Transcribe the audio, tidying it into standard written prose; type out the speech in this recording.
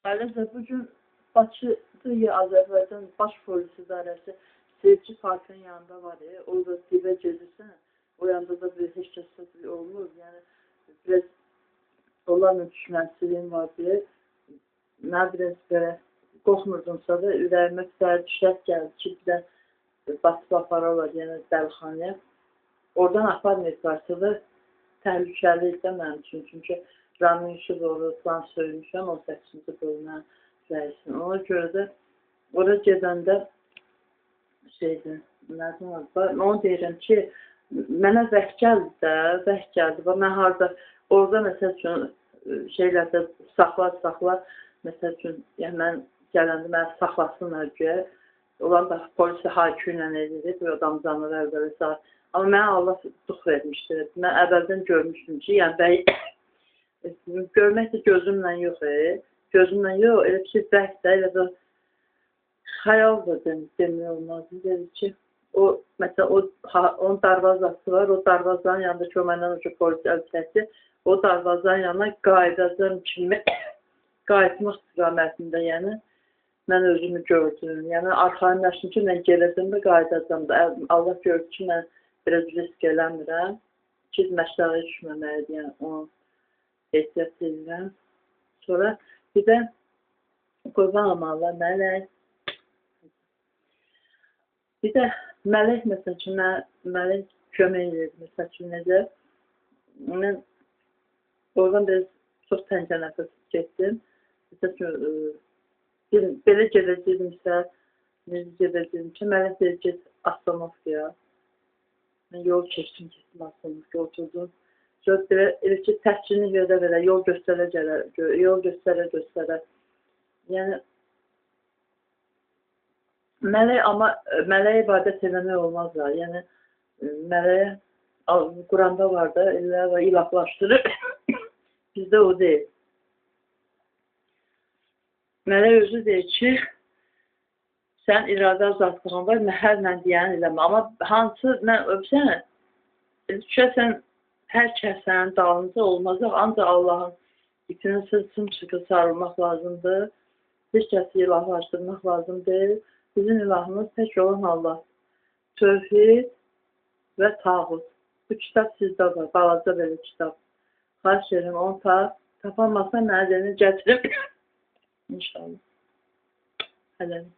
Əlbəttə, bugün Bakıda Azərbaycan Baş Polis İdarəsi Sevgi Parkının yanında var. Orada divə gedirsən, o yanda da bir heç kəs olmur. Yəni, biraz onlarla düşmənçiliyin var deyə, nə biraz belə qorxmurdumsa da ürəyimə bir düşət gəldi ki, bir də basıb apararlar, yəni dəlixanaya. Oradan aparmayıblarsa da təhlükəli idi mənim üçün. Çünki Ramin Yusuf plan söymüşəm 18-ci bölümə rəisini. Ona görə də oraya gedəndə şeydir, nədir var? Onu deyirəm ki, mənə vəh gəldi də, vəh gəldi. Mən harada, orada məsəl üçün şeylərdə saxlar, məsəl üçün, yəni mən gələndə mənə saxlasınlar ki, olan da polisi hakim ilə edir, bir adam canlı əvvəli saat. Amma mənə Allah dux vermişdir. Mən əvvəldən görmüşdüm ki, yəni bəy, görmək də gözümlə yox, gözümlə yox, elə bir şey vəh də, elə bir xəyal da demək olmazdı. Dedi ki, o, məsələn, onun darvazası var, o darvazanın yanındakı o məndən önce polis əlçəsi, o darvazanın yanına qayıdacam kimi qayıtmaq istiqamətində, yəni mən özümü gördüm. Yəni arxayınlaşdım ki, mən gələcəm də qayıdacam da. Allah gördü ki, mən biraz risk eləmirəm ki, məşləğə düşməməliydim, yəni onu ehtiyat edirəm. Sonra bir də qurbanım Allah, mələk. Bir də mələk, məsəl üçün, mələk kömək edir, məsəl üçün, necə? Mən oradan biraz çox təngə nəfəs getdim. Məsəl üçün, belə gedəcəkdimsə, necə gedəcəkdim ki, mələk deyir, get Astanovkaya. Mən yol keçdim, getdim Astanovkaya, oturdum. Elə ki, təhsilini verə, yol göstərə. Yəni, mələk, amma mələyə ibadət eləmək olmaz da. Yəni, mələyə, Quranda var da, ilahlaşdırır. Bizdə o deyil. Mələk özü deyir ki, sən iradə azadlığın var, məhərlə deyən eləmə. Amma hansı, mən öpsən, düşəsən, hər kəsən dalınca olmazaq, ancaq Allahın ipinin sımsıkı sarılmaq lazımdır. Bir kəsi ilahlaşdırmaq lazımdır. Bizim ilahımız tək olan Allah. Tövhid və tağut. Bu kitab sizdə var, balaca belə kitab. Xahiş edirəm, onu tapanmazsa mənə gəlin gətirib. İnşallah. Hələlik.